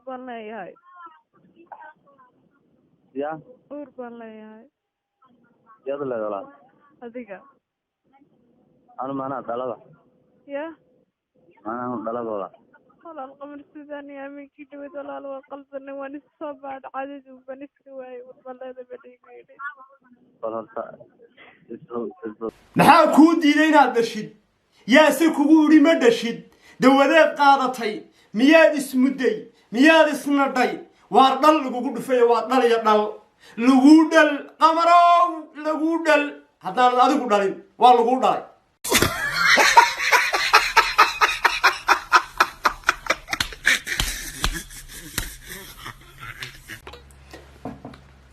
baan leeyahay. Ya. Uur baan leeyahay. Yaad leedahay. Adiga. Anu maana dhalada. Ya. Maana dhaladooda. Walaal qamar sidaan yaaminkii dhawad walaal waa qaldanay waan isoo baad cadid u baniska waay uur baan leedahay badhigeeyay. maxaa kuu diiday inaad dhashid yaase kugu idhi ma dhashid dawadeed qaadatay miyaad ismudday miyaad isnadhay waar dhal lagugu dhufayo waa dhal iyo dhal laguu dhal qamarow laguu dhal haddaanan adigu dhalin waa laguu dhalay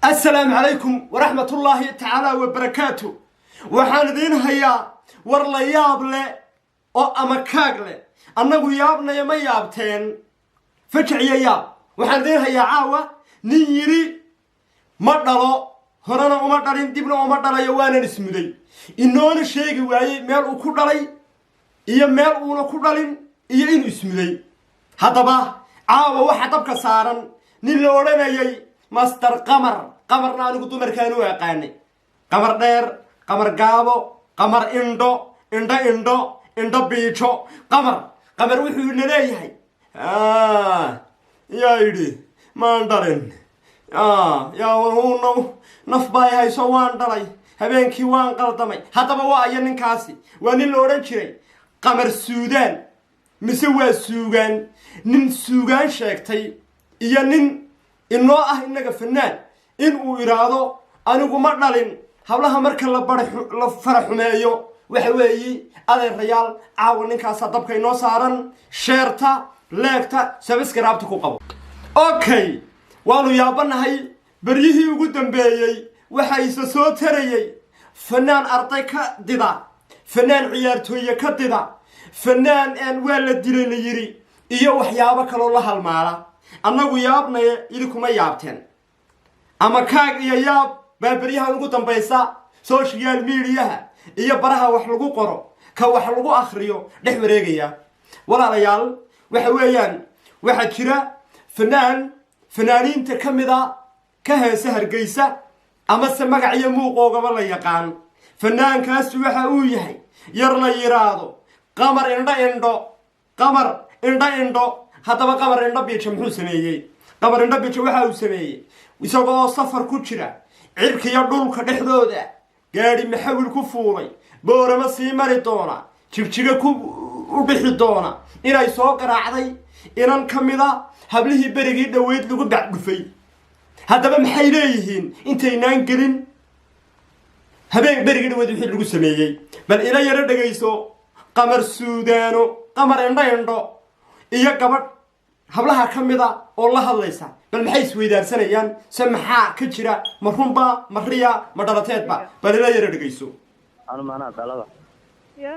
السلام عليكم ورحمة الله تعالى وبركاته وحان دين هيا ورلا يابله او امكاغله انغو يابنا يما يابتين فجعيا ياب وحان دين هيا عاوة نيري مدلو هرانا وما دارين ديبنا وما دالا وانا نسمدي انونا شيغي واي ميل او كو دالي iyo meel uuna ku dhalin iyo in ismilay hadaba caawa waxa dabka saaran nin la oranayay master qamarna anigu dumarkaan u yaqaanay qamar dheer qamar gaabo qamar indho biijo qamar wuxuu leeyahay yaa yidhi maan dhalin yaa wuxuu naf bay hayso waan dhalay habeenkii waan qaldamay hadaba waa ayaa ninkaasi waa nin la oran jiray qamar suudaan mise waa suugaan nin suugaan sheegtay iyo nin inoo ah inaga fanaan in uu iraado anigu ma dhalin hablaha marka la faraxumeeyo waxa weeyi adeerayaal caawa ninkaas dabka inoo saaran sheerta leegta subscribe ku qabo okay waanu yaabanahay baryihii ugu dambeeyay waxa isa soo tarayay fanaan arday ka dida fanaan ciyaartooy ka dida fanaan aan wala dilay la yiri iyo waxyaabo kale oo la halmaala annagu yaabnay idikuma yaabteen ama kaag iyo yaab baabaryahan ugu dambaysa social media iyo baraha wax lagu qoro ka wax lagu akhriyo dhex wareegaya walaalayaal waxa weeyaan waxa jira fanaaniinta kamida ka heesa Hargeysa ama se magac iyo muuqoogaba la yaqaan fanaankaas waxa uu yahay yar la yiraahdo qamar indho hadaba qamar indho biijo muxuu sameeyay qamar indho biijo waxa uu sameeyay isagoo safar ku jira cirkiya dhulka dhexdooda gaari maxawil ku fuulay boorama sii mari doona jigjiga ku u bixi doona inay soo qaraacday inan kamida hablihii berigii dhaweyd lagu bacdufay hadaba maxay leeyihiin intaynaan gelin habeen berigii dhaweyd wixii lagu sameeyay bal ila yara dhageyso qamar suudaano qamar indho iyo gabadh hablaha kamida oo la hadlaysa bal maxay isweydaarsanayaan samaxa ka jira marhumba mariya madalateedba bal ila yara dhageyso anu maana dhalada Ya.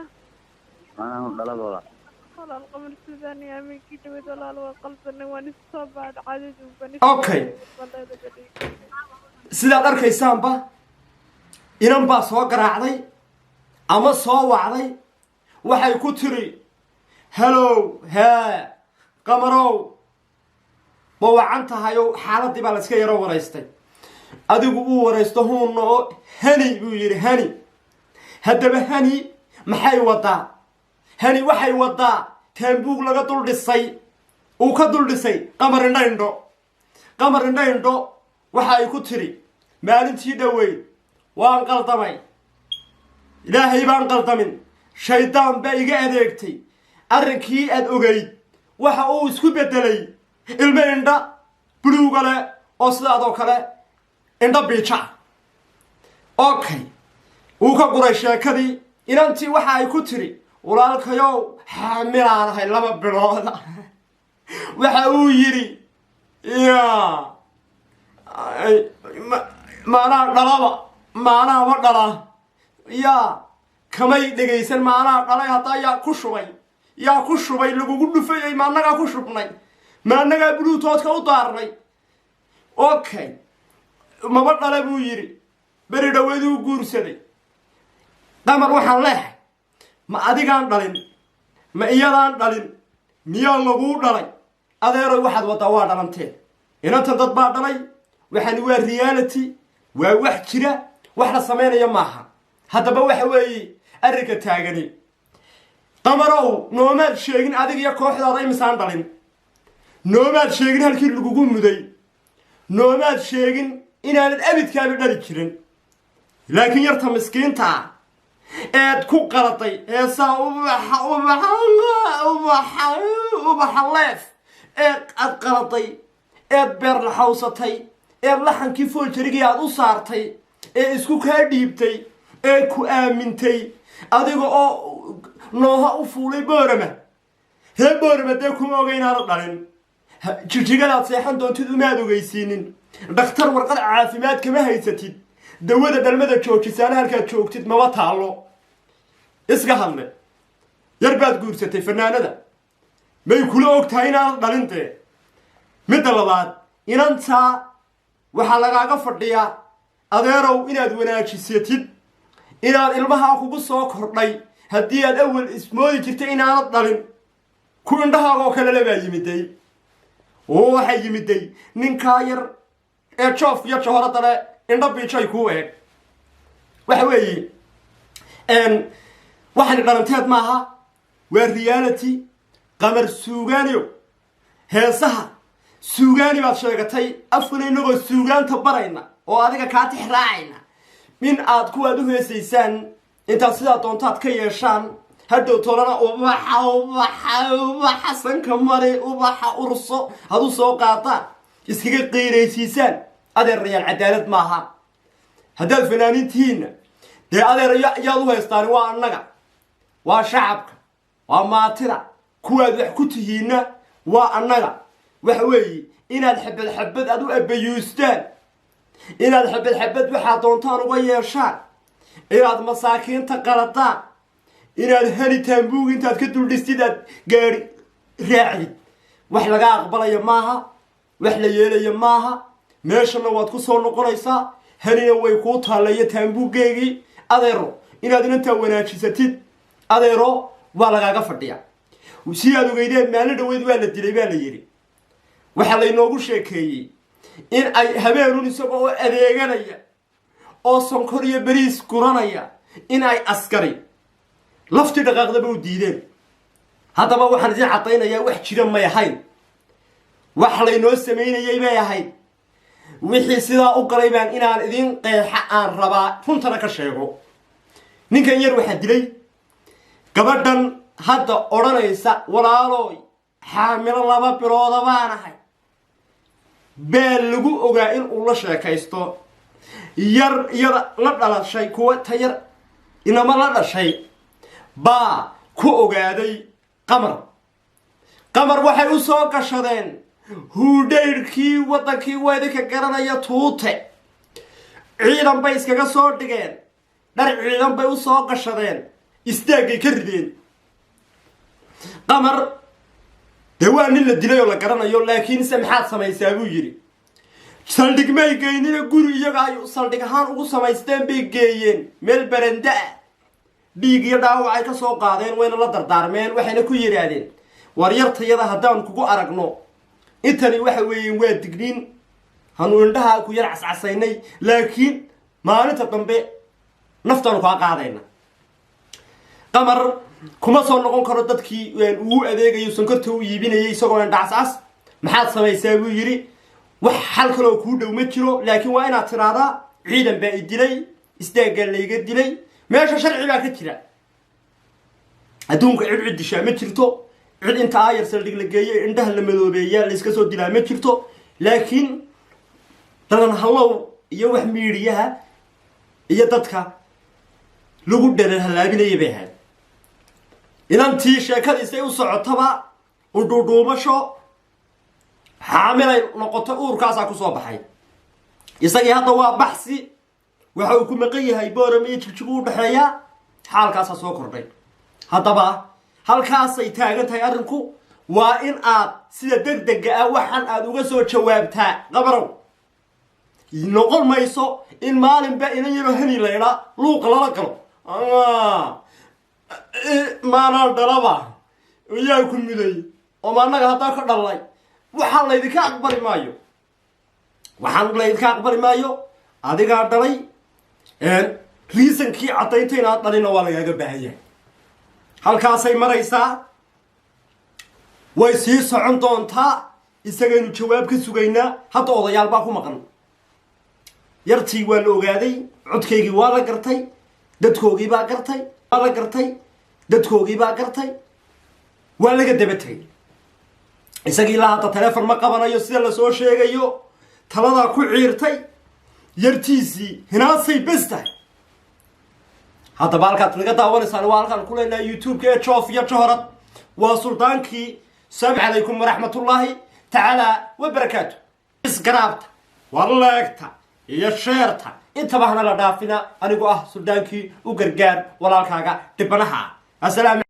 maana dhaladooda walaal qamar sidaan yaaminkii dhawad walaal waa qaldanay waan isoo baad cadid u baniska okay sidaad arkaysaanba inan baa soo garaacday ama soo wacday waxay ku tiri hello qamarow ma wacan tahayo xaaladii baa la iska yaro wareystay adigu uu wareysto huunno hani buu yiri hani hadaba hani maxay wadaa hani waxay wadaa taambuug laga dul dhisay uu ka dul dhisay qamar indho waxa ay ku tiri maalintii dhaweyd waan qaldamay ilaahay baan qaldamin shaydaan baa iga adeegtay arrinkii aad ogeyd waxa uu isku bedelay ilmo indha buluugale oo sidaadoo kale indha biijo okay uu ka guray sheekadii inantii waxa ay ku tiri walaalkayow xaamilaanahay 2 bilood waxa uu yiri maana ma dhala ya kamay dhageysan maana dhalay hataa yaa ku shubay lagugu dhufay maanaga ku shubnay maanaga bluetooth ka u daarnay okay maba dhala buu yiri bari dhaweedu guursaday qamar waxaan leeyahay ma adigaan dhalin ma iyadaan dhalin miyaa lagu dhalay adeeroy waxaad wadaa waa dhalanteen inantan dad baa dhalay waxani waa reality waa wax jira wax la sameynaya maaha haddaba waxa weeye arrinka taagani qamarow noomaad sheegin adig iyo kooxdaada imisaan dhalin noomaad sheegin halkii lagugu muday noomaad sheegin inaanad abidkaaga dhali jirin laakiin yarta miskiinta eed ku qaladay heesaa ubaxa leef eed aad qaladay eed beer laxawsatay eed laxankii fooljarigii aad u saartay ee isku kaa dhiibtay ee ku aamintay adiga oo nooha u fuulay boorama ree boorama dee kuma oga inaanad dhalin jijigadaad seexan doontid umaad ogeysiinin dhakhtar warqad caafimaad kama haysatid dawada dhalmada joojisaana halkaad joogtid maba taallo iska hadle yar baad guursatay fanaanada may kula og tahay inaanad dhalin dee midda labaad inantaa waxaa lagaaga fadhiyaa adeerow inaad wanaajisatid inaad ilmahaa kugu soo kordhay haddii aad awal ismoodi jirtay inaanad dhalin ku indhahaagoo kalele baa yimiday oo waxay yimiday ninkaa yar ee joof iyo johoradale indha biijay kuu eeg waxa weeye waxani dhalanteed maaha waa reality qamar suugaaniyo heesaha suugaani baad sheegatay afkuna inagoo suugaanta barayna oo adiga kaa tixraacayna in aad kuwaad u heesaysaan intaad sidaa doontaad ka yeeshaan hadhow tolana ubaxa sanka mari ubaxa urso had u soo qaataan iskaga qiiraysiisaan adeerayaal cadaalad maaha haddaad fanaaniintihiinna dee adeer yaad u haystaani waa annaga waa shacabka waa maatida kuwaad wax ku tihiinna waa annaga waxa weeye inaad xabad xabad aad u abayuustaan inaad xabad xabad waxaad doontaan uga yeeshaan inaad masaakiinta qaladaan inaad helitaan buug intaad ka duldhistid aad gaari raacdid wax laga aqbalaya maaha wax la yeelaya maaha meeshana waad ku soo noqonaysaa helina way kuu taallaya taambuuggeygii adeero inaad inantaa wanaajisatid adeero waa lagaaga fadhiya si aad ogeydeen maalin dhaweyd waa la dilay baa la yidhi waxaa laynoogu sheekeeyey in ay habeenun isaga oo adeeganaya oo sonkor iyo beriis guranaya in ay askari lafti dhaqaaqdaba u diideen haddaba waxaan idiin caddaynayaa wax jira may ahayn wax laynoo samaynayay bay ahayd wixii sidaa u galay baan inaan idiin qeexa aan rabaa runtana ka sheego ninkan yar waxaa dilay gabadhan hadda odhanaysa walaalooy xaamilo 2 bilooda baan ahay baa lagu ogaa in uu la sheekaysto yar iyada la dhalashay kuwa tayar inama la dhashay baa ku ogaaday qamar waxay u soo gashadeen huudhayrkii waddankii weedinka garanaya tuute ciidan bay iskaga soo dhigeen dhar ciidan bay u soo gashadeen istaaggay ka rideen qamar dee waa nin la dilay oo la garanayo laakiin se maxaad samaysaa buu yidhi saldhig may geynina guri iyaga ay saldhig ahaan ugu samaysteen bay geeyeen meel baranda ah dhiig iyo dhaawac ay ka soo qaadeen wayna la dardaarmeen waxayna ku yidhaahdeen war yartayada haddaan kugu aragno intani waxa weeyeen waa digniin hanu indhaha ku yar cascasaynay laakiin maalinta dambe naftaanu kaa qaadayna qamar kuma soo noqon karo dadkii uu adeegayo sonkorta u iibinayay isagoo indhacascas maxaad samaysaa buu yidhi wax xal kaloo kuu dhow ma jiro laakiin waa inaad tiraahdaa ciidan baa i dilay istaaggaa layga dilay meesha sharci baa ka jira adduunka cid dishaa ma jirto cid inta aayar saldhig la geeyay indhaha la madoobeeyaa la iska soo dilaa ma jirto laakiin dadan hallow iyo wax miidhiyaha iyo dadka lagu dherer halaabinaya bay ahayd inantii sheekadiisay u socotaba udhuudhuumasho xaamilay noqoto uurkaasaa ku soo baxay isagii hadda waa baxsi waxa uu ku maqan yahay boorama iyo jigjigu u dhexeeya xaalkaasaa soo kordhay haddaba halkaasay taagan tahay arrinku waa in aad sida degdega ah waxaan aad uga soo jawaabtaa qabarow noqon mayso in maalinba inan yaroo heli laydha luuqa lala galo maanaan dhalaba yaa ku muday oo ma annaga haddaan ka dhalnay waxaan laydinka aqbali maayo waxaan laydinka aqbali maayo adigaa dhalay reasonkii caddaynta inaad dhalina waa lagaaga baahan yahay halkaasay maraysaa way sii socon doontaa isagaynu jawaab ka sugaynaa hadda odayaal baa ku maqan yartii waa la ogaaday codkaygii waa la gartay dadkoogii baa gartay waa la gartay dadkoogii baa gartay waa laga daba tegay isagii ilaa hadda teleefon ma qabanayo sida lasoo sheegayo taladaa ku ciirtay yartiisii hinaasay bes tahay haddaba halkaad naga daawanaysaan waa halkaan ku leenahay youtube-ka ee joof iyo johorad waa suldaankii السلام عليكم ورحمة الله تعالى وبركاته إسقرابتا واللاكتا يا شيرتا انت بحنا لدافنا أنا سلطانكي وقرقار ولا الكاقا تبنها السلام